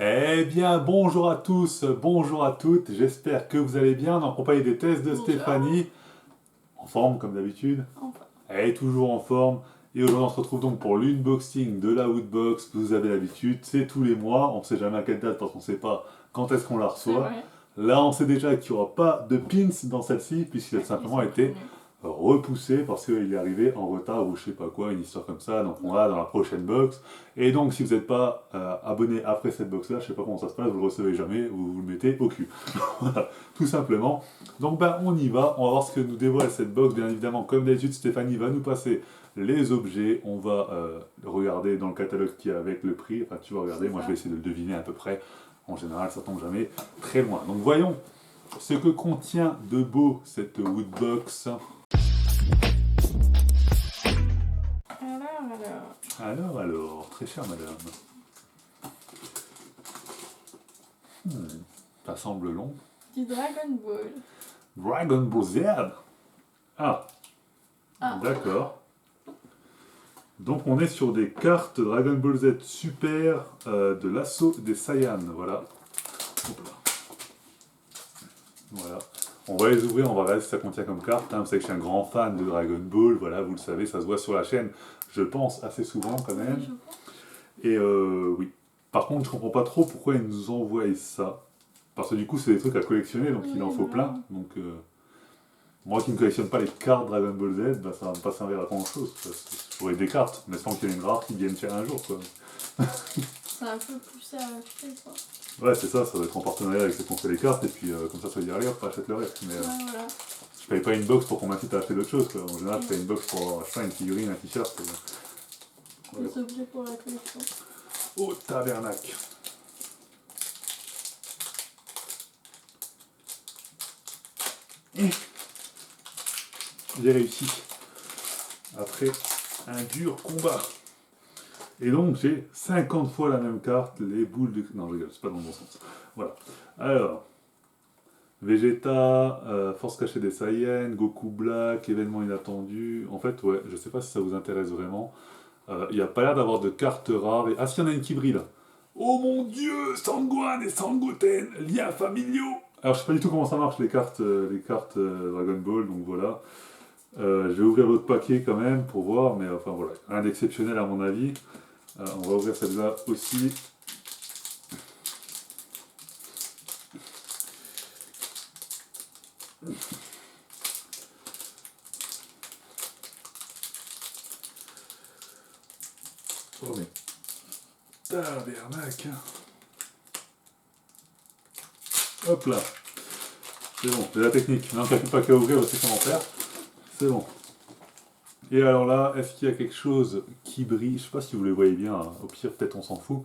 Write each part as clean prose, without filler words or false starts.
Eh bien, bonjour à tous, bonjour à toutes, j'espère que vous allez bien en compagnie des tests de Bonjour. Stéphanie, en forme comme d'habitude, Enfin. elle est toujours en forme, et aujourd'hui on se retrouve donc pour l'unboxing de la Woodbox, vous avez l'habitude, c'est tous les mois, on ne sait jamais à quelle date parce qu'on ne sait pas quand est-ce qu'on la C'est reçoit. vrai. Là on sait déjà qu'il n'y aura pas de pins dans celle-ci, puisqu'il a Oui, ils simplement sont été prévenus. repoussé parce qu'il est arrivé en retard ou je sais pas quoi, une histoire comme ça, donc on l'a dans la prochaine box. Et donc si vous n'êtes pas abonné après cette box là, je sais pas comment ça se passe, vous le recevez jamais, vous le mettez au cul. Voilà, tout simplement. Donc ben on y va, on va voir ce que nous dévoile cette box, bien évidemment comme d'habitude Stéphanie va nous passer les objets, on va regarder dans le catalogue qui est avec le prix, enfin tu vas regarder, C'est moi je ça. vais essayer de le deviner à peu près, en général ça tombe jamais très loin. Donc voyons ce que contient de beau cette Woodbox. Alors, très chère madame. Ça semble long. Du Dragon Ball. Dragon Ball Z. Ah, Ah, d'accord. Donc on est sur des cartes Dragon Ball Z Super de l'assaut des Saiyans, voilà. Hop là. Voilà. On va les ouvrir, on va regarder ce que ça contient comme carte. Hein. Vous savez que je suis un grand fan de Dragon Ball, voilà, vous le savez, ça se voit sur la chaîne, je pense assez souvent quand oui, même. je vois. Et oui. Par contre, je comprends pas trop pourquoi ils nous envoient ça. Parce que du coup, c'est des trucs à collectionner, donc il en Oui, faut voilà. plein. Donc, moi qui ne collectionne pas les cartes Dragon Ball Z, bah, ça va pas servir à grand chose. J'aurais des cartes, mais sans qu'il y ait une rare qui vienne faire un jour. Quoi. C'est un peu poussé à acheter, quoi. Ouais, c'est ça, ça va être en partenariat avec ceux qui ont fait les cartes, et puis comme ça va dire allez hop, achète le reste. Mais Ouais, voilà. je paye pas une box pour qu'on m'incite à acheter d'autres choses. Quoi. En général, je paye Mm. une box pour acheter une figurine, un t-shirt. Voilà. Des objets pour la collection. Au tabernacle. J'ai réussi. Après un dur combat. Et donc j'ai 50 fois la même carte, les boules de... Non, je rigole, c'est pas dans le bon sens. Voilà. Alors, Vegeta, Force cachée des Saiyans, Goku Black, événement inattendu. En fait, ouais, je sais pas si ça vous intéresse vraiment. Il n'y a pas l'air d'avoir de cartes rares. Ah, si, il y en a une qui brille là. Oh mon dieu, Sangohan et Sangoten, liens familiaux. Alors, je sais pas du tout comment ça marche les cartes Dragon Ball, donc voilà. Je vais ouvrir l'autre paquet quand même pour voir, mais enfin voilà, rien d'exceptionnel à mon avis. On va ouvrir celle-là aussi. Oh mais tabernacle. Hop là. C'est bon, c'est la technique. Non, il n'y a plus pas qu'à ouvrir aussi comment faire. C'est bon. Et alors là, est-ce qu'il y a quelque chose qui brille? Je sais pas si vous les voyez bien, hein. Au pire peut-être on s'en fout.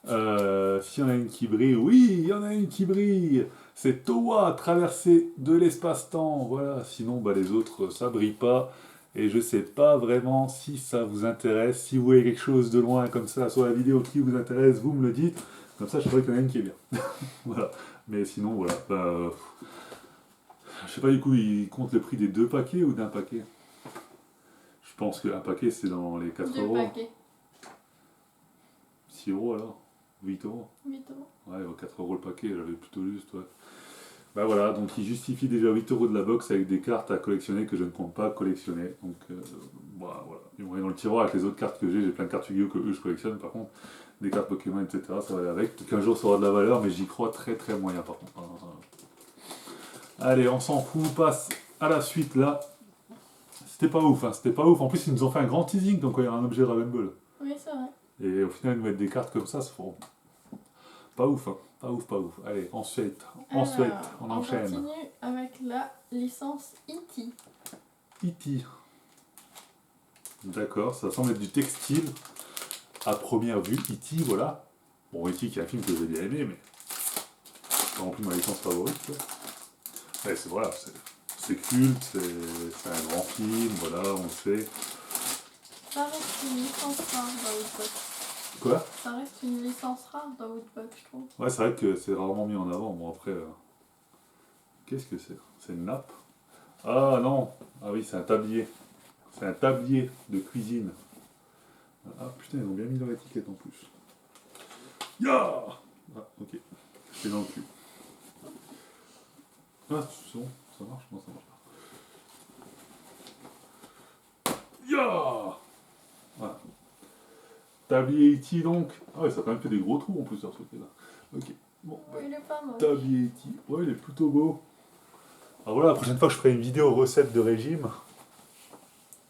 S'il y en a une qui brille, oui, il y en a une qui brille. C'est Towa, traversée de l'espace-temps. Voilà, sinon bah, les autres, ça brille pas. Et je sais pas vraiment si ça vous intéresse. Si vous voyez quelque chose de loin comme ça sur la vidéo qui vous intéresse, vous me le dites. Comme ça, je saurais qu'il y en a une qui est bien. Voilà. Mais sinon, voilà. Bah, je sais pas du coup, il compte le prix des deux paquets ou d'un paquet. Je pense qu'un paquet c'est dans les 4 Deux euros. paquets. 6 euros alors 8 euros. 8 euros. Ouais, 4 euros le paquet, j'avais plutôt juste, ouais. Bah voilà, donc il justifie déjà 8 euros de la box avec des cartes à collectionner que je ne compte pas collectionner. Donc voilà, ils vont aller dans le tiroir avec les autres cartes que j'ai plein de cartes Yu-Gi-Oh que eux je collectionne par contre, des cartes Pokémon, etc. Ça va aller avec. Qu'un jour ça aura de la valeur, mais j'y crois très très moyen par contre. Allez, on s'en fout, on passe à la suite là. C'était pas ouf, hein, c'était pas ouf. En plus, ils nous ont fait un grand teasing, donc il y a un objet Dragon Ball. Oui, c'est vrai. Et au final, ils nous mettent des cartes comme ça, c'est pas ouf, hein. Pas ouf, pas ouf. Allez, ensuite, Alors, on on enchaîne. continue avec la licence E.T. E.T. D'accord, ça semble être du textile. À première vue, E.T., voilà. Bon, E.T. qui est un film que j'ai bien aimé, mais c'est pas non plus ma licence favorite. Quoi. Ouais, c'est culte, c'est un grand film, voilà, on le sait. Ça reste une licence rare dans Woodbox. Quoi? Ça reste une licence rare dans Woodbox, je trouve. Ouais, c'est vrai que c'est rarement mis en avant. Bon, après, qu'est-ce que c'est? C'est une nappe? Ah non! Ah oui, c'est un tablier. C'est un tablier de cuisine. Ah putain, ils ont bien mis leur étiquette en plus. Ya! Ah, ok. Je fais dans le cul. Ah, c'est bon, ça marche? Non, ça marche pas. Ya! Voilà. Tablier E.T. donc. Ah ouais, ça a quand même fait des gros trous en plus sur ce côté-là. Ok. Bon, Oh, il est pas moche. tablier E.T. Ouais, il est plutôt beau. Alors voilà, la prochaine fois que je ferai une vidéo recette de régime,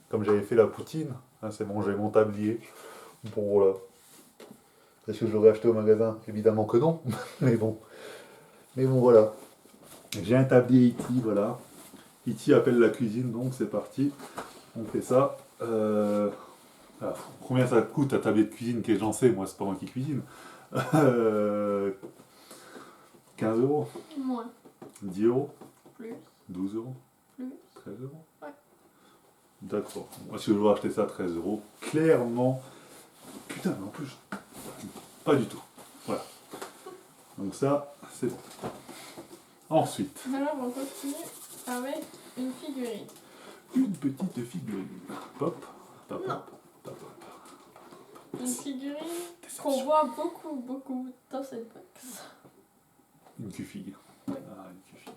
comme j'avais fait la poutine, hein, c'est bon, j'ai mon tablier. Bon, voilà. Est-ce que je l'aurais acheté au magasin? Évidemment que non, mais bon. Mais bon, voilà. J'ai un tablier E.T., voilà. E.T. appelle la cuisine, donc c'est parti. On fait ça. Alors, combien ça coûte un tablier de cuisine? Qu'est-ce que j'en sais? Moi, c'est pas moi qui cuisine. 15 euros, Moins. 10 euros, Plus. 12 euros, Plus. 13 euros. Ouais. D'accord. Moi, si je dois acheter ça à 13 euros, clairement. Putain, mais en plus, pas du tout. Voilà. Donc, ça, c'est bon. Ensuite, Alors, on continue avec une figurine. une petite figurine. Pop, pop, Non. pop, pop, pop. Une figurine Déception. qu'on voit beaucoup dans cette box. Une Q-Fig. Oui. Ah, une Q-Fig.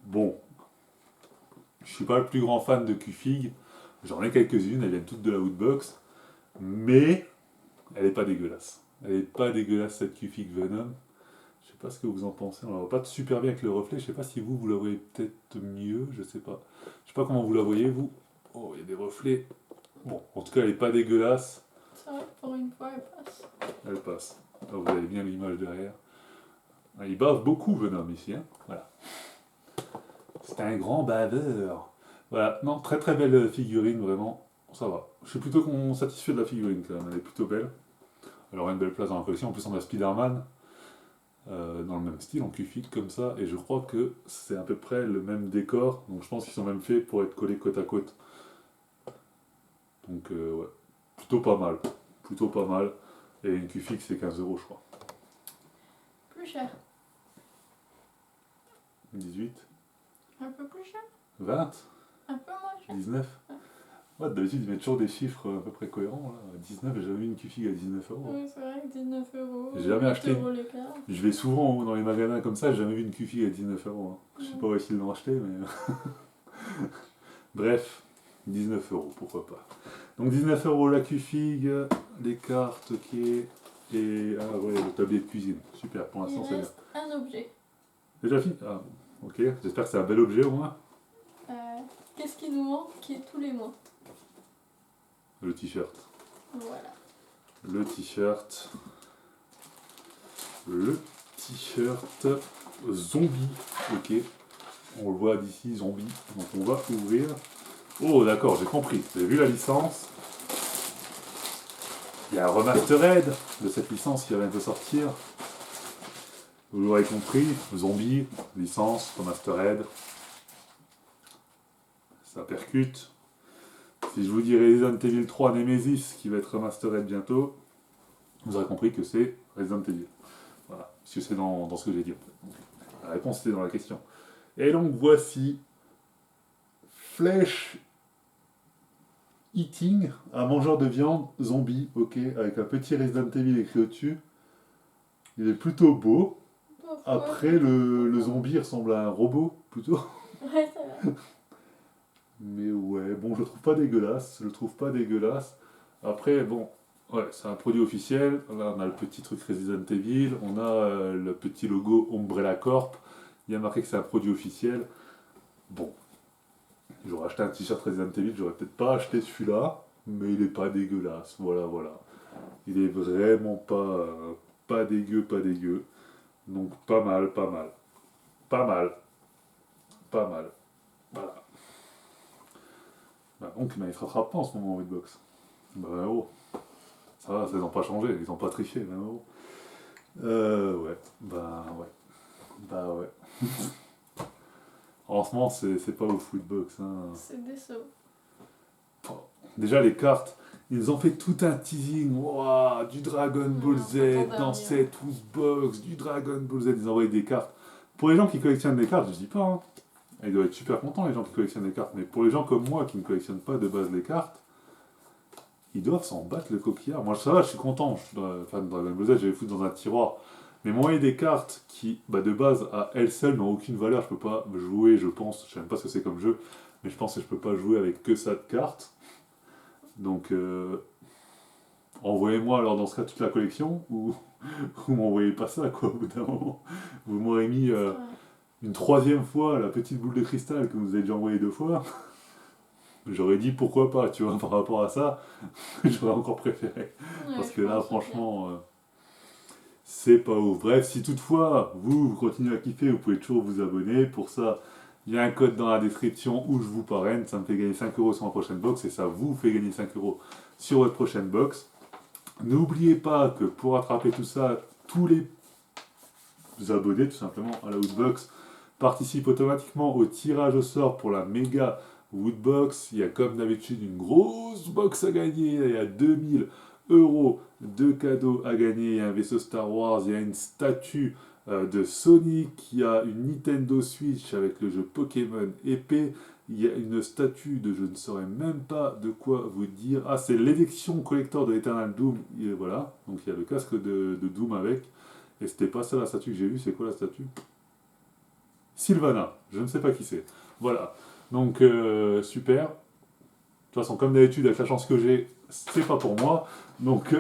Bon, je suis pas le plus grand fan de Q-Fig. J'en ai quelques-unes, elles viennent toutes de la Woodbox. Mais elle est pas dégueulasse. Elle est pas dégueulasse cette Q-Fig Venom. Je sais pas ce que vous en pensez. On la voit pas super bien avec le reflet. Je sais pas si vous la voyez peut-être mieux. Je sais pas. Je sais pas comment vous la voyez vous. Oh, il y a des reflets. Bon, en tout cas, elle est pas dégueulasse. C'est vrai que pour une fois, elle passe. Elle passe. Là, vous avez bien l'image derrière. Ah, il bave beaucoup Venom ici. Hein. Voilà. C'est un grand baveur. Voilà. Non, très très belle figurine, vraiment. Ça va. Je suis plutôt satisfait de la figurine quand même. Elle est plutôt belle. Elle aura une belle place dans la collection. En plus, on a Spider-Man dans le même style, en Q-Fig comme ça. Et je crois que c'est à peu près le même décor. Donc je pense qu'ils sont même faits pour être collés côte à côte. Donc ouais. Plutôt pas mal. Plutôt pas mal. Et une Q-Fig, c'est 15 euros, je crois. Plus cher. 18, Un peu plus cher. 20, Un peu moins cher. 19. Ouais, d'habitude, ils mettent toujours des chiffres à peu près cohérents. Là. 19, j'ai jamais vu une Q-Fig à 19 euros. Oui, c'est vrai que 19 euros. J'ai jamais 8 acheté. euros l'écart. Je vais souvent dans les magasins comme ça, j'ai jamais vu une Q-Fig à 19 euros. Hein. Je sais pas où est-ce qu'ils l'ont acheté, mais. Bref, 19 euros, pourquoi pas. Donc 19 euros la Q-Fig, les cartes, ok. Et ah ouais, le tablier de cuisine. Super, pour Il l'instant c'est bien. reste un objet. Déjà fini? Ah, ok, j'espère que c'est un bel objet au moins. Qu'est-ce qui nous manque qui est tous les mois? Le t-shirt. Voilà. Le t-shirt. Le t-shirt zombie. Ok. On le voit d'ici, zombie. Donc on va ouvrir. Oh d'accord, j'ai compris. Vous avez vu la licence? Il y a un remastered de cette licence qui vient de sortir. Vous l'aurez compris, zombie, licence, remastered. Ça percute. Si je vous dis Resident Evil 3 Nemesis qui va être remastered bientôt, vous aurez compris que c'est Resident Evil. Voilà, parce que c'est dans ce que j'ai dit en fait. Donc, la réponse était dans la question. Et donc voici Flesh Eating, un mangeur de viande zombie, ok, avec un petit Resident Evil écrit au-dessus. Il est plutôt beau. Après, le zombie ressemble à un robot, plutôt. Ouais, ça va. Mais ouais, bon, je le trouve pas dégueulasse. Je le trouve pas dégueulasse. Après, bon, ouais, c'est un produit officiel. Là, on a le petit truc Resident Evil. On a le petit logo Umbrella Corp. Il y a marqué que c'est un produit officiel. Bon, j'aurais acheté un t-shirt Resident Evil. J'aurais peut-être pas acheté celui-là. Mais il est pas dégueulasse. Voilà, voilà. Il est vraiment pas dégueu, pas dégueu. Donc, pas mal, pas mal. Pas mal. Pas mal. Voilà. Bah, donc, il ne rattrape pas en ce moment en hitbox. Bah, 20 euros. Ça va, ça n'ont pas changé, ils n'ont pas triché, 20 euros. Ouais. Bah, ouais. Bah, ouais. En ce moment, c'est pas ouf, hitbox. Hein. C'est décevant. Déjà, les cartes, ils ont fait tout un teasing. Waouh, du Dragon Ball Z dans cette Woodbox, du Dragon Ball Z. Ils ont envoyé des cartes. Pour les gens qui collectionnent des cartes, je dis pas, hein. Ils doivent être super contents, les gens qui collectionnent les cartes. Mais pour les gens comme moi qui ne collectionnent pas de base les cartes, ils doivent s'en battre le coquillard. Moi, ça va, je suis content. Enfin, Dragon Ball Z, je vais les foutre dans un tiroir. Mais m'envoyer des cartes qui, bah, de base, à elles seules, n'ont aucune valeur. Je peux pas jouer, je pense. Je sais même pas ce que c'est comme jeu. Mais je pense que je peux pas jouer avec que ça de cartes. Donc, envoyez-moi alors dans ce cas toute la collection. Ou vous m'envoyez pas ça, quoi, au bout d'un moment. Vous m'aurez mis Ouais. une troisième fois la petite boule de cristal que vous avez déjà envoyée 2 fois. J'aurais dit pourquoi pas, tu vois, par rapport à ça. J'aurais encore préféré. Ouais, Parce je que là, pense, ok. franchement, c'est pas ouf. Bref, si toutefois, vous continuez à kiffer, vous pouvez toujours vous abonner. Pour ça, il y a un code dans la description où je vous parraine. Ça me fait gagner 5 € sur ma prochaine box et ça vous fait gagner 5 € sur votre prochaine box. N'oubliez pas que pour attraper tout ça, tous les abonnés, tout simplement, à la Woodbox participent automatiquement au tirage au sort pour la méga Woodbox. Il y a comme d'habitude une grosse box à gagner. Il y a 2000 € de cadeaux à gagner. Il y a un vaisseau Star Wars, il y a une statue de Sonic, il y a une Nintendo Switch avec le jeu Pokémon épée. Il y a une statue de je ne saurais même pas de quoi vous dire. Ah, c'est l'élection collector de Eternal Doom. Et voilà, donc il y a le casque de Doom avec. Et c'était pas ça la statue que j'ai vue, c'est quoi la statue? Sylvana, je ne sais pas qui c'est. Voilà, donc super. De toute façon, comme d'habitude, avec la chance que j'ai, c'est pas pour moi. Donc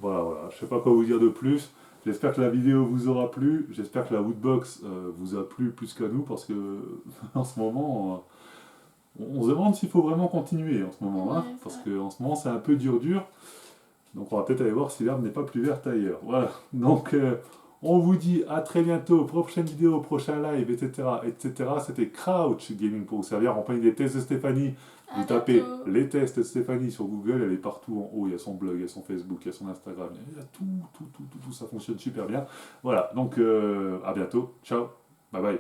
voilà. Je sais pas quoi vous dire de plus. J'espère que la vidéo vous aura plu. J'espère que la Woodbox vous a plu plus qu'à nous parce que en ce moment, on se demande s'il faut vraiment continuer en ce moment, hein, Ouais, parce ça. qu'en ce moment c'est un peu dur. Donc on va peut-être aller voir si l'herbe n'est pas plus verte ailleurs. Voilà. Donc on vous dit à très bientôt, prochaine vidéo, prochain live, etc. etc. C'était Crouch Gaming pour vous servir en compagnie des tests de Stéphanie. À Vous tapez bientôt. les tests de Stéphanie sur Google, elle est partout en haut, il y a son blog, il y a son Facebook, il y a son Instagram, il y a tout, ça fonctionne super bien. Voilà, donc à bientôt, ciao, bye bye.